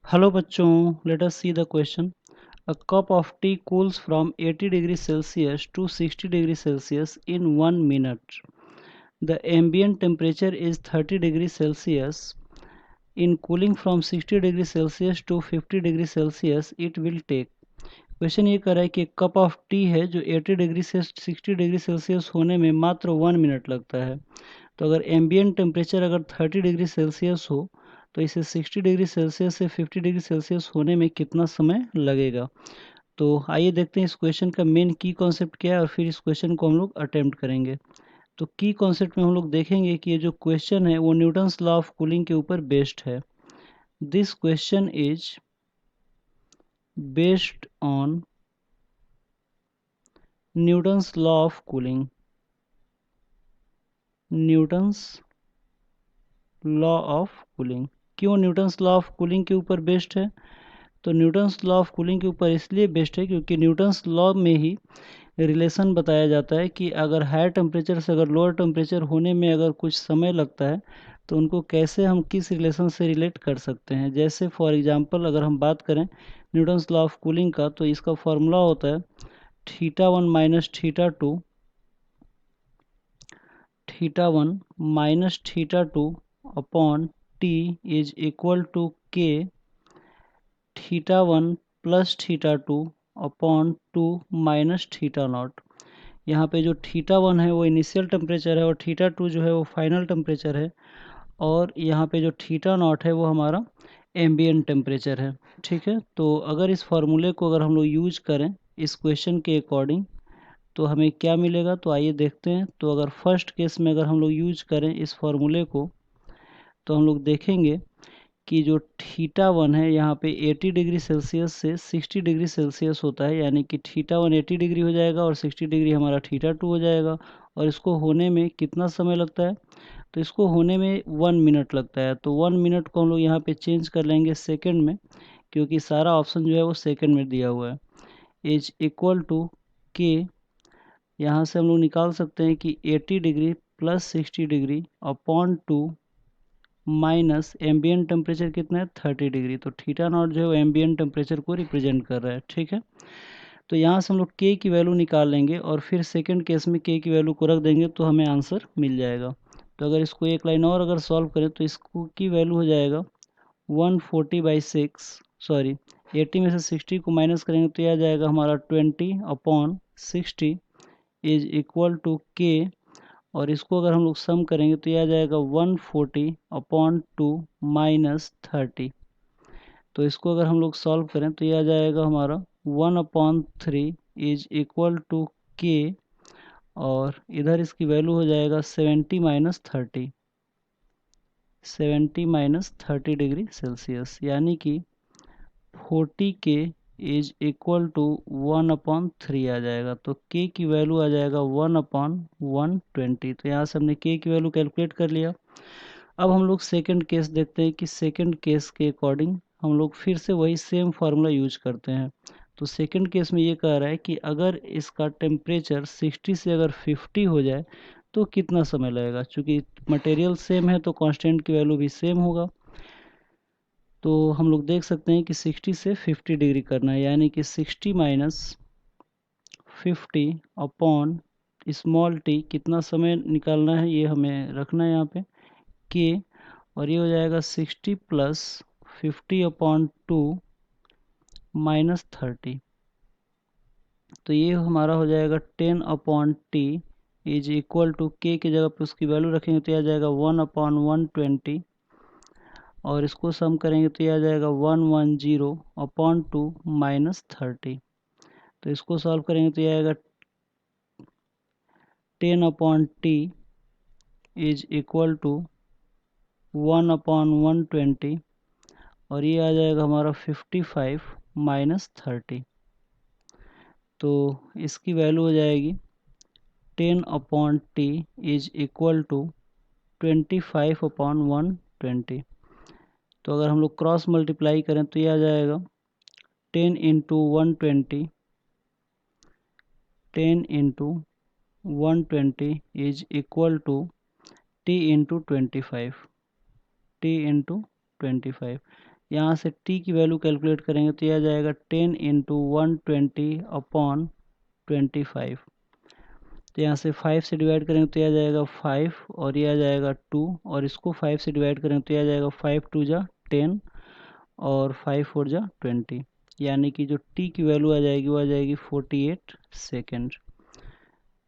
Hello bachchon, let us see the question. A cup of tea cools from 80 degrees Celsius to 60 degrees Celsius in 1 minute. The ambient temperature is 30 degrees Celsius. In cooling from 60 degrees Celsius to 50 degrees Celsius, it will take. Question ये कर रहा है कि एक cup of T है जो 80 degree से 60 degree Celsius होने में मात्र 1 मिनट लगता है। तो अगर एम्बियंट टेम्परेचर अगर 30 डिग्री सेल्सियस हो तो इसे 60 डिग्री सेल्सियस से 50 डिग्री सेल्सियस होने में कितना समय लगेगा। तो आइए देखते हैं इस क्वेश्चन का मेन की कॉन्सेप्ट क्या है और फिर इस क्वेश्चन को हम लोग अटेम्प्ट करेंगे। तो की कॉन्सेप्ट में हम लोग देखेंगे कि ये जो क्वेश्चन है वो न्यूटन्स लॉ ऑफ कूलिंग के ऊपर बेस्ड है। This question is based on Newton's law of cooling. Newton's law of cooling क्यों न्यूटन्स लॉ ऑफ कूलिंग के ऊपर बेस्ड है? तो न्यूटन्स लॉ ऑफ कूलिंग के ऊपर इसलिए बेस्ड है क्योंकि न्यूटन्स लॉ में ही रिलेशन बताया जाता है कि अगर हायर टेम्परेचर से अगर लोअर टेम्परेचर होने में अगर कुछ समय लगता है तो उनको कैसे हम किस रिलेशन से रिलेट कर सकते हैं। जैसे फॉर एग्जांपल अगर हम बात करें न्यूटन्स लॉ ऑफ कूलिंग का तो इसका फॉर्मूला होता है θ1 minus θ2 minus θ2 upon T is equal to K θ1 plus θ2 upon 2 minus θ0। यहाँ पे जो θ1 है वो इनिशियल टेम्परेचर है और θ2 जो है वो फाइनल टेम्परेचर है और यहाँ पे जो θ0 है वो हमारा एम्बिएंट टेम्परेचर है। ठीक है, तो अगर इस फार्मूले को अगर हम लोग यूज करें इस क्वेश्चन के अकॉर्डिंग तो हमें क्या मिलेगा, तो आइए देखते हैं। तो अगर फर्स्ट केस में अगर हम लोग यूज करें इस फार्मूले को तो हम लोग देखेंगे कि जो θ1 है यहाँ पे 80 डिग्री सेल्सियस से 60 डिग्री सेल्सियस होता है, यानी कि θ1 80 डिग्री हो जाएगा और 60 डिग्री हमारा θ2 हो जाएगा। और इसको होने में कितना समय लगता है, तो इसको होने में 1 मिनट लगता है। तो 1 मिनट को हम लोग यहाँ पे चेंज कर लेंगे सेकेंड में, क्योंकि सारा ऑप्शन जो है वो सेकेंड में दिया हुआ है। इज इक्वल टू के, यहाँ से हम लोग निकाल सकते हैं कि 80 degree plus 60 degree upon 2 minus ambient temperature कितना है 30 डिग्री। तो θ0 जो है वो एम्बियंट टेम्परेचर को रिप्रेजेंट कर रहा है। ठीक है, तो यहाँ से हम लोग के की वैल्यू निकाल लेंगे और फिर सेकंड केस में के की वैल्यू को रख देंगे तो हमें आंसर मिल जाएगा। तो अगर इसको एक लाइन और अगर सॉल्व करें तो इसको की वैल्यू हो जाएगा 140/6, सॉरी 80 में से 60 को माइनस करेंगे तो यह आ जाएगा हमारा 20/60 इज इक्वल टू के। और इसको अगर हम लोग सम करेंगे तो यह आ जाएगा 140/2 माइनस 30। तो इसको अगर हम लोग सॉल्व करें तो यह आ जाएगा हमारा 1/3 इज इक्वल टू के। और इधर इसकी वैल्यू हो जाएगा 70 डिग्री सेल्सियस, यानी कि 40 के इज इक्वल टू 1/3 आ जाएगा। तो के की वैल्यू आ जाएगा 1/120। तो यहाँ से हमने के की वैल्यू कैलकुलेट कर लिया। अब हम लोग सेकंड केस देखते हैं कि सेकंड केस के अकॉर्डिंग हम लोग फिर से वही सेम फार्मूला यूज करते हैं। तो सेकंड केस में ये कह रहा है कि अगर इसका टेम्परेचर 60 से अगर 50 हो जाए तो कितना समय लगेगा। चूँकि मटेरियल सेम है तो कांस्टेंट की वैल्यू भी सेम होगा। तो हम लोग देख सकते हैं कि 60 से 50 डिग्री करना है, यानी कि 60 माइनस 50 अपॉन स्मॉल टी कितना समय निकालना है ये हमें रखना है यहाँ पे के। और ये हो जाएगा 60 प्लस 50/2 माइनस 30। तो ये हमारा हो जाएगा 10/t इज इक्वल टू के की जगह पे उसकी वैल्यू रखेंगे तो यह आ जाएगा 1/120। और इसको सम करेंगे तो यह आ जाएगा 110/2 माइनस 30। तो इसको सॉल्व करेंगे तो यह आएगा 10/t इज इक्वल टू 1/120। और ये आ जाएगा हमारा 55 माइनस 30। तो इसकी वैल्यू हो जाएगी 10/t इज इक्वल टू 25/120। तो अगर हम लोग क्रॉस मल्टीप्लाई करें तो ये आ जाएगा 10 into 120, 10 into 120 is equal to t into 25, t into 25। यहाँ से t की वैल्यू कैलकुलेट करेंगे तो यह आ जाएगा 10 इंटू 120 अपॉन 25। तो यहाँ से 5 से डिवाइड करेंगे तो यह आ जाएगा 5 और यह आ जाएगा 2 और इसको 5 से डिवाइड करेंगे तो यह आ जाएगा 5 2 जा 10 और 5 4 जा 20, यानी कि जो t की वैल्यू आ जाएगी वो आ जाएगी 48 सेकेंड।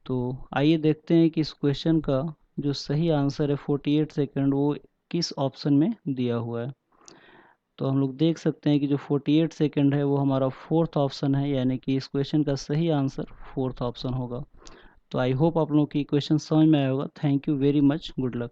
तो आइए देखते हैं कि इस क्वेश्चन का जो सही आंसर है 48 सेकेंड वो किस ऑप्शन में दिया हुआ है। तो हम लोग देख सकते हैं कि जो 48 सेकेंड है वो हमारा फोर्थ ऑप्शन है, यानी कि इस क्वेश्चन का सही आंसर फोर्थ ऑप्शन होगा। तो आई होप आप लोगों की क्वेश्चन समझ में आया होगा। Thank you very much, good luck.